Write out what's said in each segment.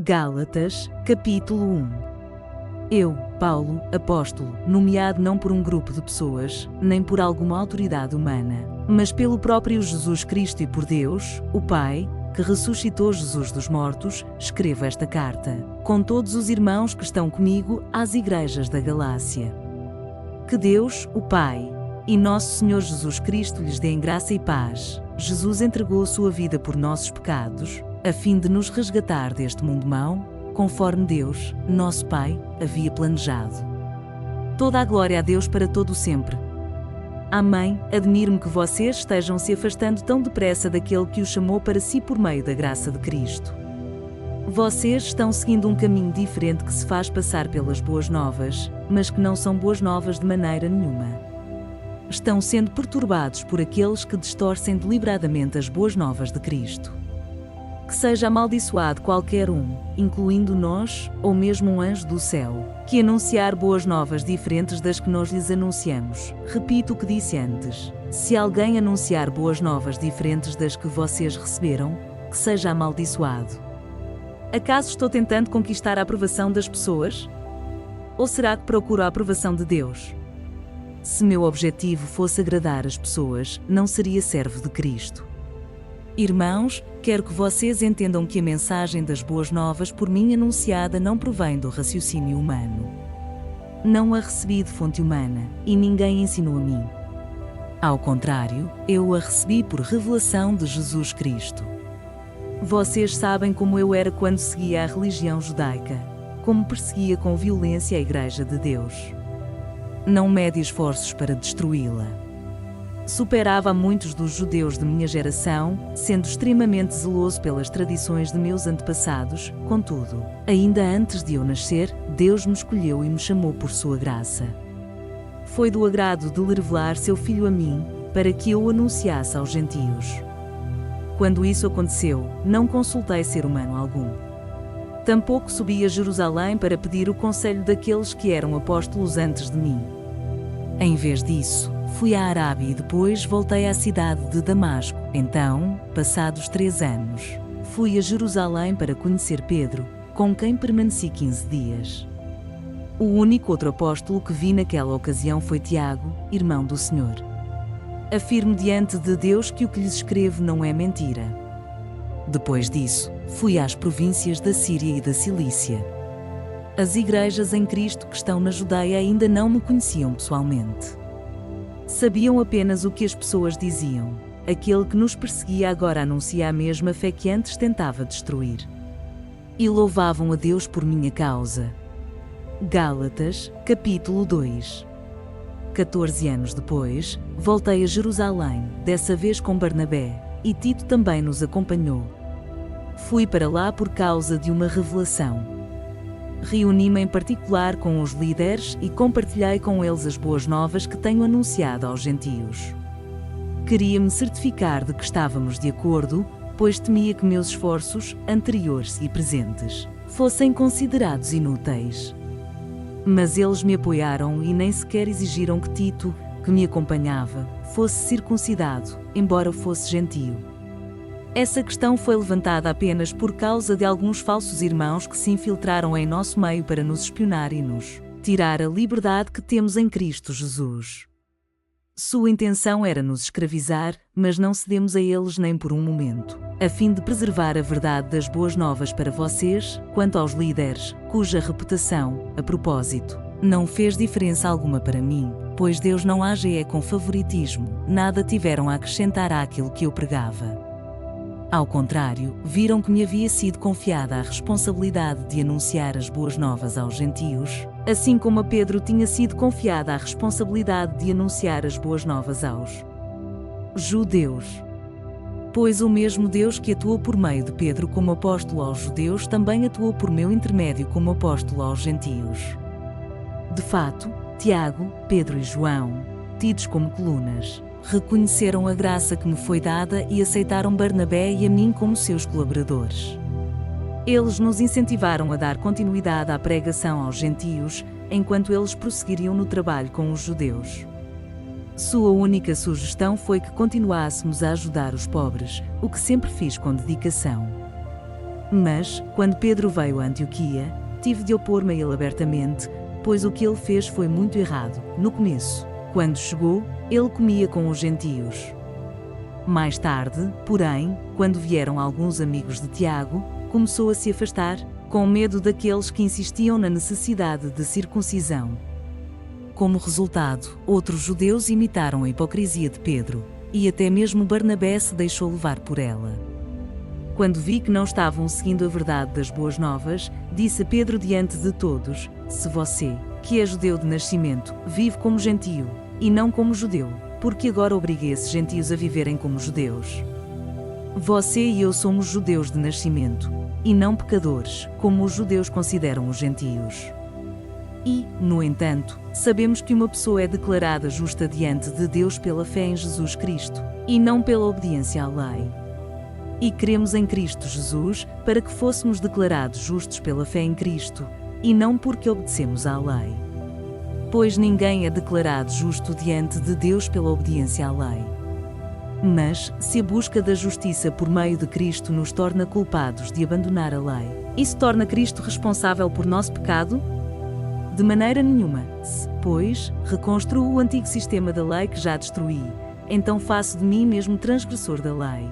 Gálatas, capítulo 1. Eu, Paulo, apóstolo, nomeado não por um grupo de pessoas, nem por alguma autoridade humana, mas pelo próprio Jesus Cristo e por Deus, o Pai, que ressuscitou Jesus dos mortos, escrevo esta carta, com todos os irmãos que estão comigo, às igrejas da Galácia. Que Deus, o Pai, e nosso Senhor Jesus Cristo lhes dêem graça e paz. Jesus entregou sua vida por nossos pecados, a fim de nos resgatar deste mundo mau, conforme Deus, nosso Pai, havia planejado. Toda a glória a Deus para todo o sempre. Amém. Admiro-me que vocês estejam se afastando tão depressa daquele que os chamou para si por meio da graça de Cristo. Vocês estão seguindo um caminho diferente que se faz passar pelas boas novas, mas que não são boas novas de maneira nenhuma. Estão sendo perturbados por aqueles que distorcem deliberadamente as boas novas de Cristo. Que seja amaldiçoado qualquer um, incluindo nós, ou mesmo um anjo do céu, que anunciar boas novas diferentes das que nós lhes anunciamos. Repito o que disse antes. Se alguém anunciar boas novas diferentes das que vocês receberam, que seja amaldiçoado. Acaso estou tentando conquistar a aprovação das pessoas? Ou será que procuro a aprovação de Deus? Se meu objetivo fosse agradar as pessoas, não seria servo de Cristo. Irmãos, quero que vocês entendam que a mensagem das boas novas por mim anunciada não provém do raciocínio humano. Não a recebi de fonte humana, e ninguém ensinou a mim. Ao contrário, eu a recebi por revelação de Jesus Cristo. Vocês sabem como eu era quando seguia a religião judaica, como perseguia com violência a Igreja de Deus. Não mede esforços para destruí-la. Superava a muitos dos judeus de minha geração, sendo extremamente zeloso pelas tradições de meus antepassados. Contudo, ainda antes de eu nascer, Deus me escolheu e me chamou por sua graça. Foi do agrado de lhe revelar seu Filho a mim, para que eu o anunciasse aos gentios. Quando isso aconteceu, não consultei ser humano algum. Tampouco subi a Jerusalém para pedir o conselho daqueles que eram apóstolos antes de mim. Em vez disso, fui à Arábia e depois voltei à cidade de Damasco. Então, passados 3 anos, fui a Jerusalém para conhecer Pedro, com quem permaneci 15 dias. O único outro apóstolo que vi naquela ocasião foi Tiago, irmão do Senhor. Afirmo diante de Deus que o que lhes escrevo não é mentira. Depois disso, fui às províncias da Síria e da Cilícia. As igrejas em Cristo que estão na Judeia ainda não me conheciam pessoalmente. Sabiam apenas o que as pessoas diziam. Aquele que nos perseguia agora anuncia a mesma fé que antes tentava destruir. E louvavam a Deus por minha causa. Gálatas, capítulo 2. 14 anos depois, voltei a Jerusalém, dessa vez com Barnabé, e Tito também nos acompanhou. Fui para lá por causa de uma revelação. Reuni-me em particular com os líderes e compartilhei com eles as boas novas que tenho anunciado aos gentios. Queria-me certificar de que estávamos de acordo, pois temia que meus esforços, anteriores e presentes, fossem considerados inúteis. Mas eles me apoiaram e nem sequer exigiram que Tito, que me acompanhava, fosse circuncidado, embora fosse gentio. Essa questão foi levantada apenas por causa de alguns falsos irmãos que se infiltraram em nosso meio para nos espionar e nos tirar a liberdade que temos em Cristo Jesus. Sua intenção era nos escravizar, mas não cedemos a eles nem por um momento, a fim de preservar a verdade das boas novas para vocês, quanto aos líderes, cuja reputação, a propósito, não fez diferença alguma para mim, pois Deus não age com favoritismo, nada tiveram a acrescentar àquilo que eu pregava. Ao contrário, viram que me havia sido confiada a responsabilidade de anunciar as boas novas aos gentios, assim como a Pedro tinha sido confiada a responsabilidade de anunciar as boas novas aos judeus. Pois o mesmo Deus que atuou por meio de Pedro como apóstolo aos judeus também atuou por meu intermédio como apóstolo aos gentios. De fato, Tiago, Pedro e João, tidos como colunas, reconheceram a graça que me foi dada e aceitaram Barnabé e a mim como seus colaboradores. Eles nos incentivaram a dar continuidade à pregação aos gentios, enquanto eles prosseguiriam no trabalho com os judeus. Sua única sugestão foi que continuássemos a ajudar os pobres, o que sempre fiz com dedicação. Mas, quando Pedro veio a Antioquia, tive de opor-me a ele abertamente, pois o que ele fez foi muito errado. No começo, quando chegou, ele comia com os gentios. Mais tarde, porém, quando vieram alguns amigos de Tiago, começou a se afastar, com medo daqueles que insistiam na necessidade de circuncisão. Como resultado, outros judeus imitaram a hipocrisia de Pedro, e até mesmo Barnabé se deixou levar por ela. Quando vi que não estavam seguindo a verdade das boas novas, disse a Pedro diante de todos: se você, que é judeu de nascimento, vive como gentio, e não como judeu, porque agora obriga esses gentios a viverem como judeus? Você e eu somos judeus de nascimento, e não pecadores, como os judeus consideram os gentios. E, no entanto, sabemos que uma pessoa é declarada justa diante de Deus pela fé em Jesus Cristo, e não pela obediência à lei. E cremos em Cristo Jesus, para que fôssemos declarados justos pela fé em Cristo, e não porque obedecemos à lei. Pois ninguém é declarado justo diante de Deus pela obediência à lei. Mas, se a busca da justiça por meio de Cristo nos torna culpados de abandonar a lei, isso torna Cristo responsável por nosso pecado? De maneira nenhuma. Se, pois, reconstruo o antigo sistema da lei que já destruí, então faço de mim mesmo transgressor da lei.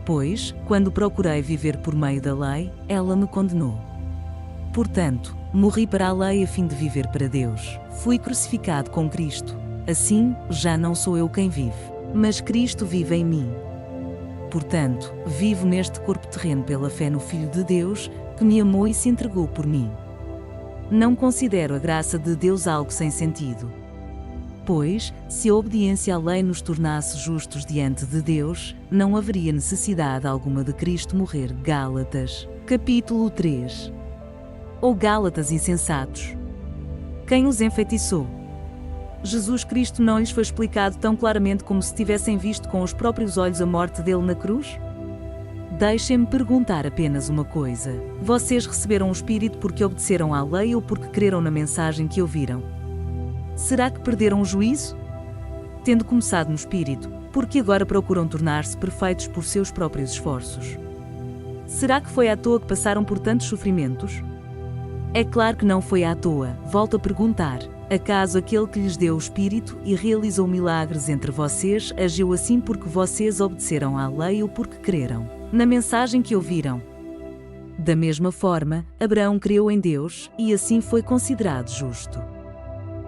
Pois, quando procurei viver por meio da lei, ela me condenou. Portanto, morri para a lei a fim de viver para Deus. Fui crucificado com Cristo. Assim, já não sou eu quem vive, mas Cristo vive em mim. Portanto, vivo neste corpo terreno pela fé no Filho de Deus, que me amou e se entregou por mim. Não considero a graça de Deus algo sem sentido. Pois, se a obediência à lei nos tornasse justos diante de Deus, não haveria necessidade alguma de Cristo morrer. Gálatas, capítulo 3. Ou Gálatas insensatos. Quem os enfeitiçou? Jesus Cristo não lhes foi explicado tão claramente como se tivessem visto com os próprios olhos a morte dele na cruz? Deixem-me perguntar apenas uma coisa. Vocês receberam o Espírito porque obedeceram à lei ou porque creram na mensagem que ouviram? Será que perderam o juízo? Tendo começado no Espírito, porque agora procuram tornar-se perfeitos por seus próprios esforços? Será que foi à toa que passaram por tantos sofrimentos? É claro que não foi à toa. Volto a perguntar: acaso aquele que lhes deu o Espírito e realizou milagres entre vocês agiu assim porque vocês obedeceram à lei ou porque creram na mensagem que ouviram? Da mesma forma, Abraão creu em Deus e assim foi considerado justo.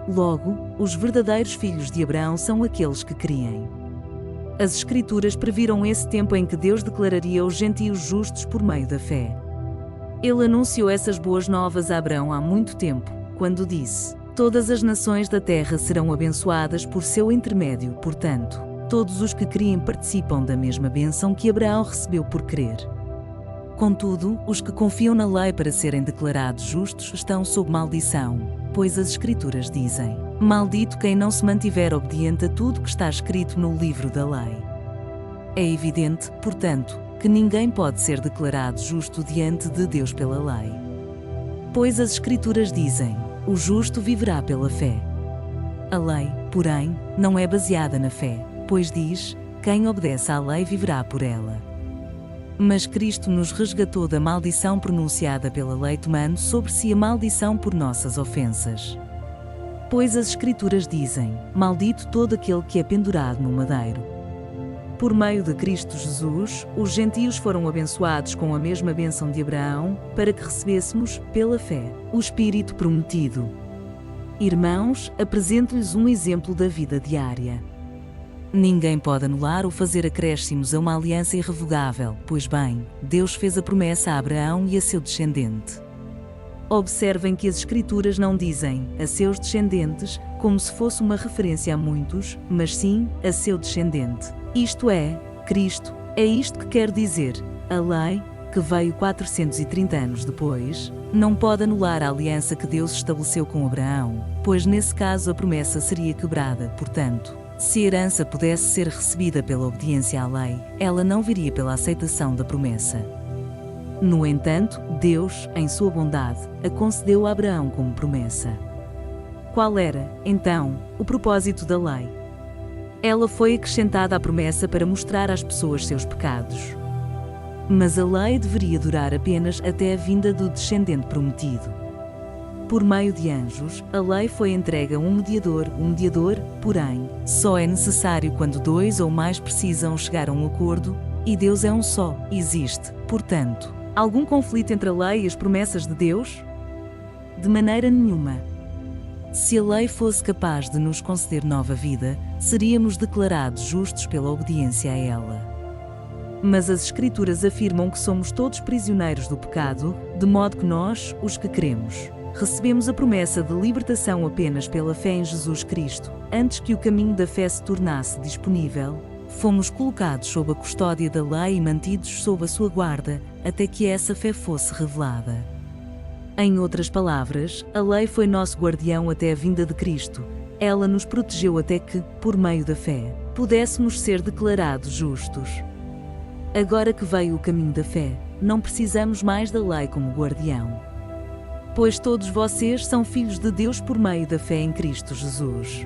Logo, os verdadeiros filhos de Abraão são aqueles que creem. As Escrituras previram esse tempo em que Deus declararia os gentios justos por meio da fé. Ele anunciou essas boas novas a Abraão há muito tempo, quando disse: todas as nações da terra serão abençoadas por seu intermédio. Portanto, todos os que creem participam da mesma bênção que Abraão recebeu por crer. Contudo, os que confiam na lei para serem declarados justos estão sob maldição, pois as Escrituras dizem: maldito quem não se mantiver obediente a tudo que está escrito no livro da lei. É evidente, portanto, que ninguém pode ser declarado justo diante de Deus pela lei. Pois as Escrituras dizem: o justo viverá pela fé. A lei, porém, não é baseada na fé, pois diz: quem obedece à lei viverá por ela. Mas Cristo nos resgatou da maldição pronunciada pela lei, tomando sobre si a maldição por nossas ofensas. Pois as Escrituras dizem: maldito todo aquele que é pendurado no madeiro. Por meio de Cristo Jesus, os gentios foram abençoados com a mesma bênção de Abraão, para que recebêssemos, pela fé, o Espírito prometido. Irmãos, apresento-lhes um exemplo da vida diária. Ninguém pode anular ou fazer acréscimos a uma aliança irrevogável, pois bem, Deus fez a promessa a Abraão e a seu descendente. Observem que as Escrituras não dizem a seus descendentes, como se fosse uma referência a muitos, mas sim a seu descendente. Isto é, Cristo. É isto que quer dizer: a lei, que veio 430 anos depois, não pode anular a aliança que Deus estabeleceu com Abraão, pois nesse caso a promessa seria quebrada. Portanto, se a herança pudesse ser recebida pela obediência à lei, ela não viria pela aceitação da promessa. No entanto, Deus, em sua bondade, a concedeu a Abraão como promessa. Qual era, então, o propósito da lei? Ela foi acrescentada à promessa para mostrar às pessoas seus pecados. Mas a lei deveria durar apenas até a vinda do descendente prometido. Por meio de anjos, a lei foi entregue a um mediador, porém, só é necessário quando dois ou mais precisam chegar a um acordo, e Deus é um só. Existe, portanto, algum conflito entre a lei e as promessas de Deus? De maneira nenhuma. Se a lei fosse capaz de nos conceder nova vida, seríamos declarados justos pela obediência a ela. Mas as Escrituras afirmam que somos todos prisioneiros do pecado, de modo que nós, os que cremos, recebemos a promessa de libertação apenas pela fé em Jesus Cristo. Antes que o caminho da fé se tornasse disponível, fomos colocados sob a custódia da lei e mantidos sob a sua guarda, até que essa fé fosse revelada. Em outras palavras, a lei foi nosso guardião até a vinda de Cristo. Ela nos protegeu até que, por meio da fé, pudéssemos ser declarados justos. Agora que veio o caminho da fé, não precisamos mais da lei como guardião. Pois todos vocês são filhos de Deus por meio da fé em Cristo Jesus.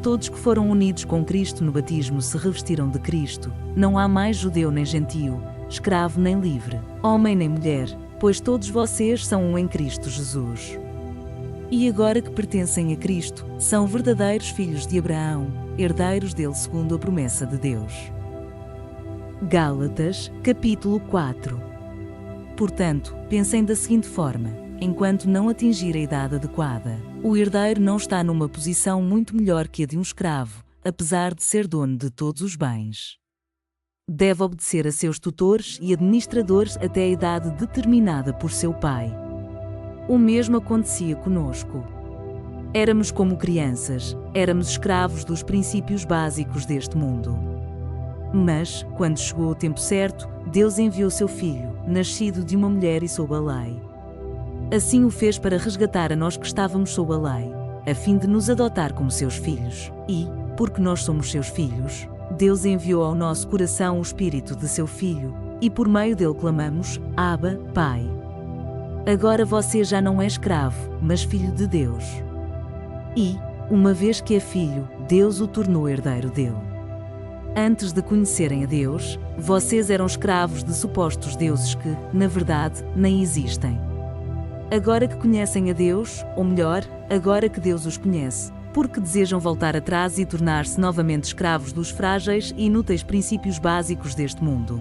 Todos que foram unidos com Cristo no batismo se revestiram de Cristo. Não há mais judeu nem gentio, escravo nem livre, homem nem mulher, pois todos vocês são um em Cristo Jesus. E agora que pertencem a Cristo, são verdadeiros filhos de Abraão, herdeiros dele segundo a promessa de Deus. Gálatas, capítulo 4. Portanto, pensem da seguinte forma: enquanto não atingir a idade adequada, o herdeiro não está numa posição muito melhor que a de um escravo, apesar de ser dono de todos os bens. Deve obedecer a seus tutores e administradores até a idade determinada por seu pai. O mesmo acontecia conosco. Éramos como crianças, éramos escravos dos princípios básicos deste mundo. Mas, quando chegou o tempo certo, Deus enviou seu Filho, nascido de uma mulher e sob a lei. Assim o fez para resgatar a nós que estávamos sob a lei, a fim de nos adotar como seus filhos. E, porque nós somos seus filhos, Deus enviou ao nosso coração o Espírito de seu Filho, e por meio dele clamamos: Abba, Pai. Agora você já não é escravo, mas filho de Deus. E, uma vez que é filho, Deus o tornou herdeiro dele. Antes de conhecerem a Deus, vocês eram escravos de supostos deuses que, na verdade, nem existem. Agora que conhecem a Deus, ou melhor, agora que Deus os conhece, porque desejam voltar atrás e tornar-se novamente escravos dos frágeis e inúteis princípios básicos deste mundo.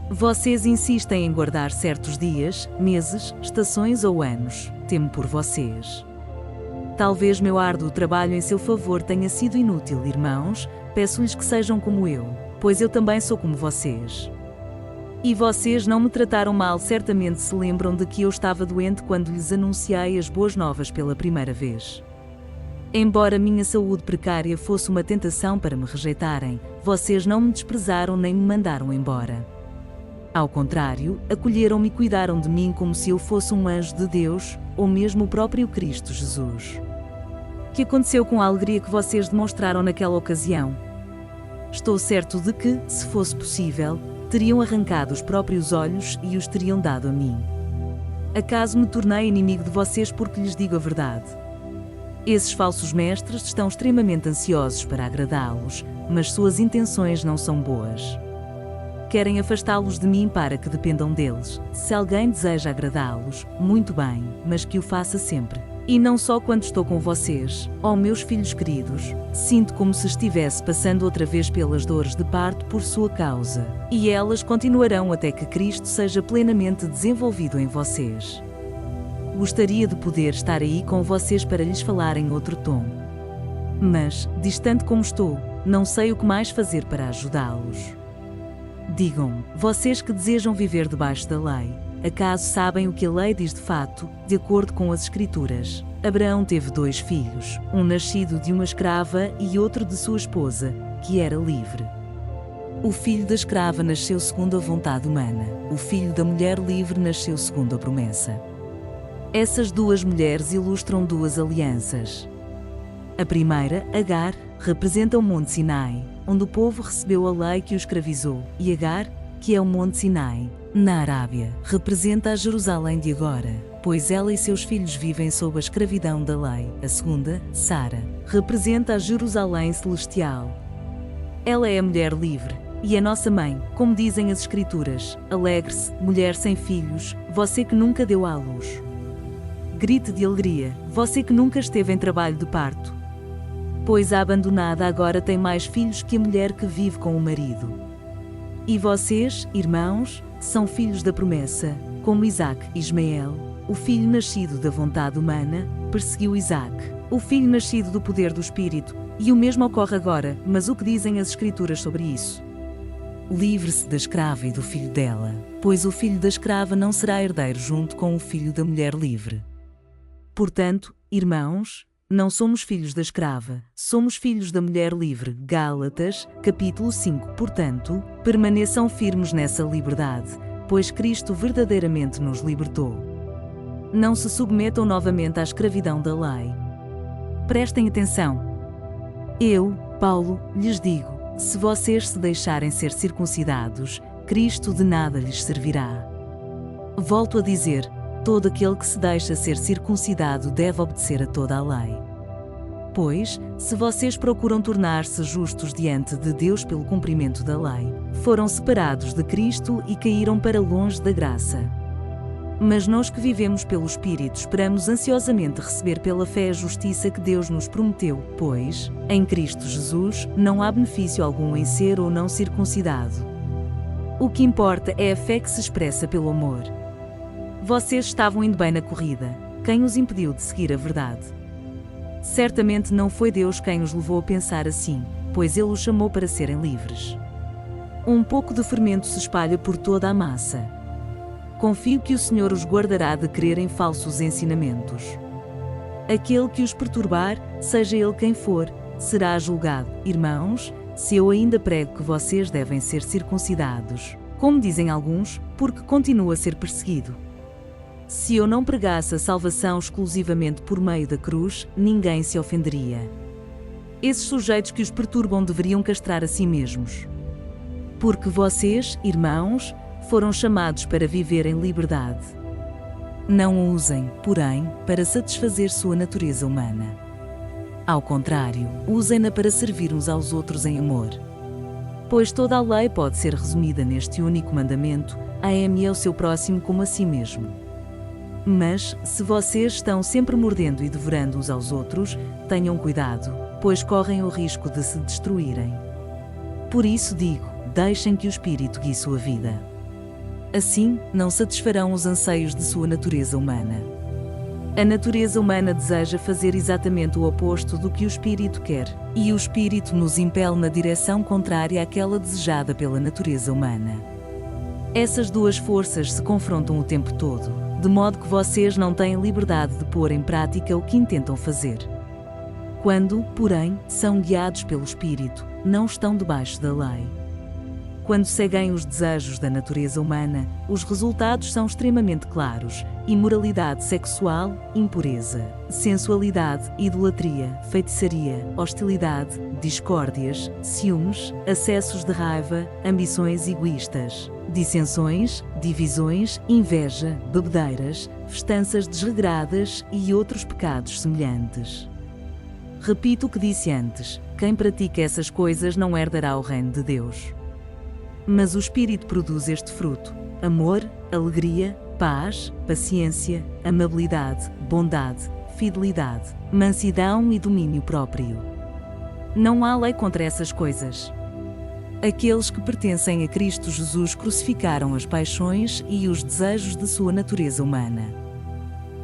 Vocês insistem em guardar certos dias, meses, estações ou anos. Temo por vocês. Talvez meu árduo trabalho em seu favor tenha sido inútil, irmãos. Peço-lhes que sejam como eu, pois eu também sou como vocês. E vocês não me trataram mal, certamente se lembram de que eu estava doente quando lhes anunciei as boas novas pela primeira vez. Embora minha saúde precária fosse uma tentação para me rejeitarem, vocês não me desprezaram nem me mandaram embora. Ao contrário, acolheram-me e cuidaram de mim como se eu fosse um anjo de Deus, ou mesmo o próprio Cristo Jesus. O que aconteceu com a alegria que vocês demonstraram naquela ocasião? Estou certo de que, se fosse possível, teriam arrancado os próprios olhos e os teriam dado a mim. Acaso me tornei inimigo de vocês porque lhes digo a verdade? Esses falsos mestres estão extremamente ansiosos para agradá-los, mas suas intenções não são boas. Querem afastá-los de mim para que dependam deles. Se alguém deseja agradá-los, muito bem, mas que o faça sempre. E não só quando estou com vocês, ó meus filhos queridos. Sinto como se estivesse passando outra vez pelas dores de parto por sua causa. E elas continuarão até que Cristo seja plenamente desenvolvido em vocês. Gostaria de poder estar aí com vocês para lhes falar em outro tom. Mas, distante como estou, não sei o que mais fazer para ajudá-los. Digam-me, vocês que desejam viver debaixo da lei, acaso sabem o que a lei diz de fato, de acordo com as Escrituras? Abraão teve 2 filhos, um nascido de uma escrava e outro de sua esposa, que era livre. O filho da escrava nasceu segundo a vontade humana, o filho da mulher livre nasceu segundo a promessa. Essas 2 mulheres ilustram 2 alianças. A primeira, Agar, representa o Monte Sinai, onde o povo recebeu a lei que o escravizou, e Agar, que é o Monte Sinai, na Arábia, representa a Jerusalém de agora, pois ela e seus filhos vivem sob a escravidão da lei. A segunda, Sara, representa a Jerusalém celestial. Ela é a mulher livre, e é nossa mãe, como dizem as Escrituras. Alegre-se, mulher sem filhos, você que nunca deu à luz. Grite de alegria, você que nunca esteve em trabalho de parto. Pois a abandonada agora tem mais filhos que a mulher que vive com o marido. E vocês, irmãos, são filhos da promessa, como Isaque e Ismael, o filho nascido da vontade humana, perseguiu Isaque, o filho nascido do poder do Espírito, e o mesmo ocorre agora, mas o que dizem as Escrituras sobre isso? Livre-se da escrava e do filho dela, pois o filho da escrava não será herdeiro junto com o filho da mulher livre. Portanto, irmãos, não somos filhos da escrava, somos filhos da mulher livre. Gálatas, capítulo 5. Portanto, permaneçam firmes nessa liberdade, pois Cristo verdadeiramente nos libertou. Não se submetam novamente à escravidão da lei. Prestem atenção. Eu, Paulo, lhes digo, se vocês se deixarem ser circuncidados, Cristo de nada lhes servirá. Volto a dizer, todo aquele que se deixa ser circuncidado deve obedecer a toda a lei. Pois, se vocês procuram tornar-se justos diante de Deus pelo cumprimento da lei, foram separados de Cristo e caíram para longe da graça. Mas nós que vivemos pelo Espírito esperamos ansiosamente receber pela fé a justiça que Deus nos prometeu, pois, em Cristo Jesus, não há benefício algum em ser ou não circuncidado. O que importa é a fé que se expressa pelo amor. Vocês estavam indo bem na corrida. Quem os impediu de seguir a verdade? Certamente não foi Deus quem os levou a pensar assim, pois Ele os chamou para serem livres. Um pouco de fermento se espalha por toda a massa. Confio que o Senhor os guardará de crer em falsos ensinamentos. Aquele que os perturbar, seja ele quem for, será julgado. Irmãos, se eu ainda prego que vocês devem ser circuncidados, como dizem alguns, porque continuo a ser perseguido. Se eu não pregasse a salvação exclusivamente por meio da cruz, ninguém se ofenderia. Esses sujeitos que os perturbam deveriam castrar a si mesmos. Porque vocês, irmãos, foram chamados para viver em liberdade. Não o usem, porém, para satisfazer sua natureza humana. Ao contrário, usem-na para servir uns aos outros em amor. Pois toda a lei pode ser resumida neste único mandamento: ame ao seu próximo como a si mesmo. Mas, se vocês estão sempre mordendo e devorando uns aos outros, tenham cuidado, pois correm o risco de se destruírem. Por isso digo, deixem que o Espírito guie sua vida. Assim, não satisfarão os anseios de sua natureza humana. A natureza humana deseja fazer exatamente o oposto do que o Espírito quer, e o Espírito nos impele na direção contrária àquela desejada pela natureza humana. Essas duas forças se confrontam o tempo todo, de modo que vocês não têm liberdade de pôr em prática o que intentam fazer. Quando, porém, são guiados pelo Espírito, não estão debaixo da lei. Quando seguem os desejos da natureza humana, os resultados são extremamente claros: imoralidade sexual, impureza, sensualidade, idolatria, feitiçaria, hostilidade, discórdias, ciúmes, acessos de raiva, ambições egoístas, dissensões, divisões, inveja, bebedeiras, festanças desregradas e outros pecados semelhantes. Repito o que disse antes: quem pratica essas coisas não herdará o reino de Deus. Mas o Espírito produz este fruto: amor, alegria, paz, paciência, amabilidade, bondade, fidelidade, mansidão e domínio próprio. Não há lei contra essas coisas. Aqueles que pertencem a Cristo Jesus crucificaram as paixões e os desejos de sua natureza humana.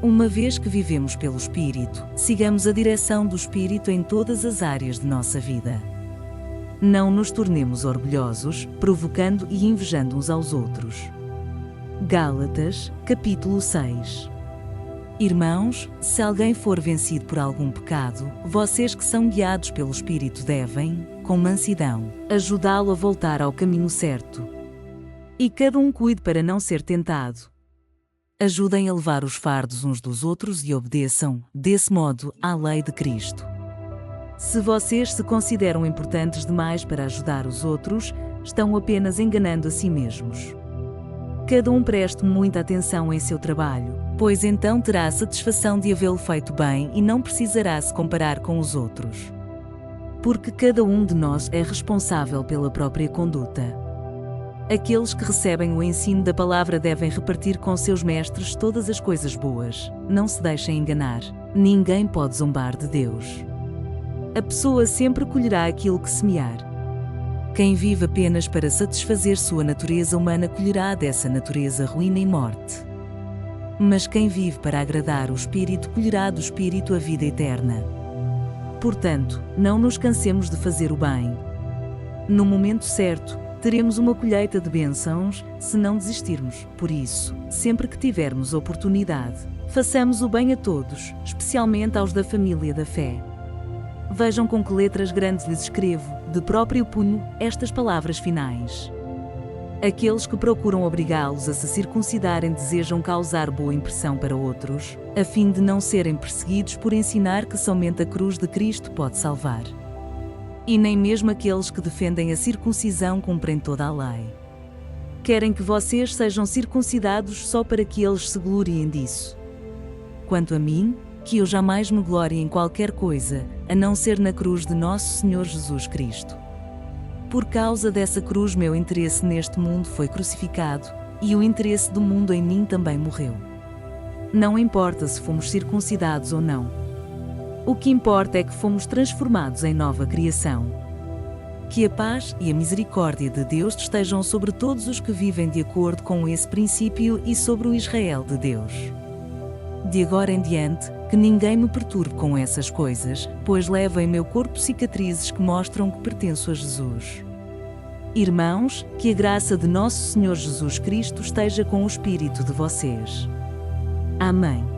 Uma vez que vivemos pelo Espírito, sigamos a direção do Espírito em todas as áreas de nossa vida. Não nos tornemos orgulhosos, provocando e invejando uns aos outros. Gálatas, capítulo 6. Irmãos, se alguém for vencido por algum pecado, vocês que são guiados pelo Espírito devem, com mansidão, ajudá-lo a voltar ao caminho certo. E cada um cuide para não ser tentado. Ajudem a levar os fardos uns dos outros e obedeçam, desse modo, à lei de Cristo. Se vocês se consideram importantes demais para ajudar os outros, estão apenas enganando a si mesmos. Cada um preste muita atenção em seu trabalho, pois então terá a satisfação de havê-lo feito bem e não precisará se comparar com os outros. Porque cada um de nós é responsável pela própria conduta. Aqueles que recebem o ensino da palavra devem repartir com seus mestres todas as coisas boas. Não se deixem enganar. Ninguém pode zombar de Deus. A pessoa sempre colherá aquilo que semear. Quem vive apenas para satisfazer sua natureza humana colherá dessa natureza ruína e morte. Mas quem vive para agradar o Espírito colherá do Espírito a vida eterna. Portanto, não nos cansemos de fazer o bem. No momento certo, teremos uma colheita de bênçãos, se não desistirmos. Por isso, sempre que tivermos oportunidade, façamos o bem a todos, especialmente aos da família da fé. Vejam com que letras grandes lhes escrevo, de próprio punho, estas palavras finais. Aqueles que procuram obrigá-los a se circuncidarem desejam causar boa impressão para outros, a fim de não serem perseguidos por ensinar que somente a cruz de Cristo pode salvar. E nem mesmo aqueles que defendem a circuncisão cumprem toda a lei. Querem que vocês sejam circuncidados só para que eles se gloriem disso. Quanto a mim, que eu jamais me glorie em qualquer coisa, a não ser na cruz de nosso Senhor Jesus Cristo. Por causa dessa cruz meu interesse neste mundo foi crucificado, e o interesse do mundo em mim também morreu. Não importa se fomos circuncidados ou não. O que importa é que fomos transformados em nova criação. Que a paz e a misericórdia de Deus estejam sobre todos os que vivem de acordo com esse princípio e sobre o Israel de Deus. De agora em diante, que ninguém me perturbe com essas coisas, pois levo em meu corpo cicatrizes que mostram que pertenço a Jesus. Irmãos, que a graça de nosso Senhor Jesus Cristo esteja com o espírito de vocês. Amém.